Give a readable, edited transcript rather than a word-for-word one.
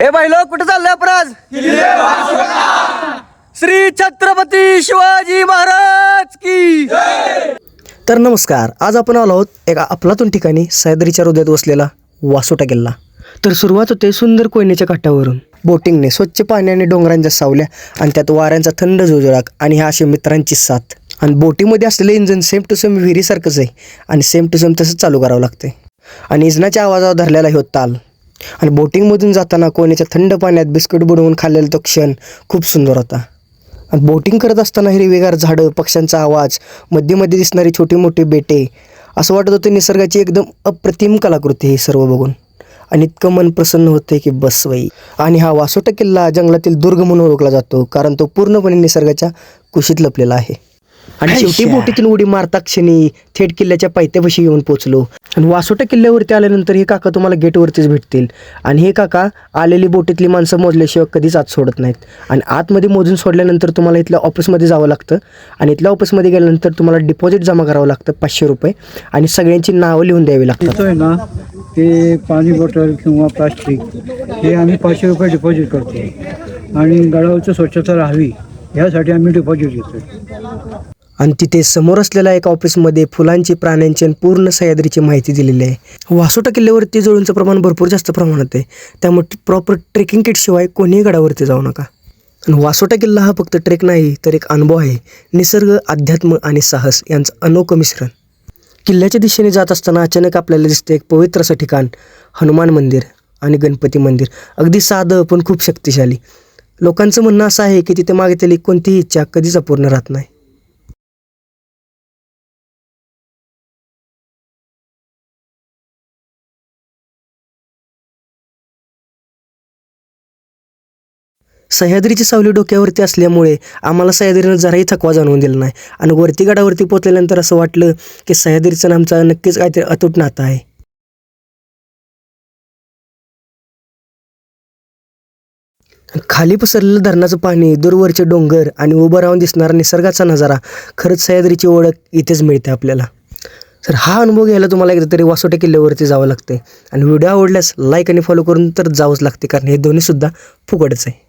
ए बाईलो कुठे चाललंय आपण आज? श्री छत्रपती शिवाजी महाराज की. तर नमस्कार, आज आपण आलो आहोत एका अफलातून ठिकाणी, सह्याद्रीच्या हृदयात वसलेला वासोटा किल्ला. तर सुरुवात होते सुंदर कोयनेच्या काठावरून. बोटिंगने स्वच्छ पाण्याने डोंगरांच्या सावल्या आणि त्यात वाऱ्यांचा थंड जोजोराक आणि ह्या अशी मित्रांची साथ. आणि बोटीमध्ये असलेलं इंजन सेम टू सेम विहिरीसारखंच आहे आणि सेम टू सेम तसंच चालू करावं लागते. आणि इंजनाच्या आवाजावर धरलेला ह्यो ताल आणि बोटिंगमधून जाताना कोयनेच्या थंड पाण्यात बिस्किट बुडवून खाल्लेला तो क्षण खूप सुंदर होता. आणि बोटिंग करत असताना हिरवीगार झाडं, पक्ष्यांचा आवाज, मध्ये मध्ये दिसणारी छोटी मोठी बेटे, असं वाटत होतं निसर्गाची एकदम अप्रतिम कलाकृती हे सर्व बघून. आणि इतकं मन प्रसन्न होते की बस वई. आणि हा वासोटा किल्ला जंगलातील दुर्ग म्हणून ओळखला जातो, कारण तो पूर्णपणे निसर्गाच्या कुशीत लपलेला आहे. आणि शेवटी बोटीतून उडी मारता क्षणी थेट किल्ल्याच्या पायथ्यापाशी येऊन पोहोचलो. आणि वासोटा किल्ल्यावरती आल्यानंतर हे काका तुम्हाला गेटवरतीच भेटतील. आणि हे काका आलेली बोटीतली माणसं मोजल्याशिवाय कधीच आत सोडत नाहीत. आणि आतमध्ये मोजून सोडल्यानंतर तुम्हाला इथल्या ऑफिसमध्ये जावं लागतं. आणि इथल्या ऑफिसमध्ये गेल्यानंतर तुम्हाला डिपॉझिट जमा करावं लागतं 500 रुपये. आणि सगळ्यांची नावं लिहून द्यावी लागतात. ना ते पाणी बॉटल किंवा प्लास्टिक हे आम्ही 500 रुपये डिपॉझिट करतो. आणि गडावरची स्वच्छता राहावी यासाठी आम्ही डिपॉझिट घेतो. आणि तिथे समोर असलेल्या एका ऑफिसमध्ये फुलांची, प्राण्यांची आणि पूर्ण सह्याद्रीची माहिती दिलेली आहे. वासोटा किल्ल्यावरती जळूंचं प्रमाण भरपूर जास्त प्रमाणात आहे, त्यामुळे प्रॉपर ट्रेकिंग किटशिवाय कोणीही गडावरती जाऊ नका. आणि वासोटा किल्ला हा फक्त ट्रेक नाही तर एक अनुभव आहे. निसर्ग, अध्यात्म आणि साहस यांचं अनोखं मिश्रण. किल्ल्याच्या दिशेने जात असताना अचानक आपल्याला दिसते एक पवित्र असं ठिकाण, हनुमान मंदिर आणि गणपती मंदिर. अगदी साधं पण खूप शक्तिशाली. लोकांचं म्हणणं असं आहे की तिथे मागितलेली कोणतीही इच्छा कधीच अपूर्ण राहत नाही. सह्याद्रीची सावली डोक्यावरती असल्यामुळे आम्हाला सह्याद्रीनं जराही थकवा जाणवून दिला नाही. आणि वरती गडावरती पोचल्यानंतर असं वाटलं की सह्याद्रीचं आमचं नक्कीच काहीतरी अतूट नातं आहे. खाली पसरलेलं धरणाचं पाणी, दूरवरचे डोंगर आणि उभं राहून दिसणारा निसर्गाचा नजारा, खरंच सह्याद्रीची ओळख इथेच मिळते आपल्याला. तर हा अनुभव घ्यायला तुम्हाला एकदा तरी वासोटा किल्ल्यावरती जावं लागते. आणि व्हिडिओ आवडल्यास लाईक आणि फॉलो करून तर जावंच लागते, कारण हे दोन्हीसुद्धा फुकटच आहे.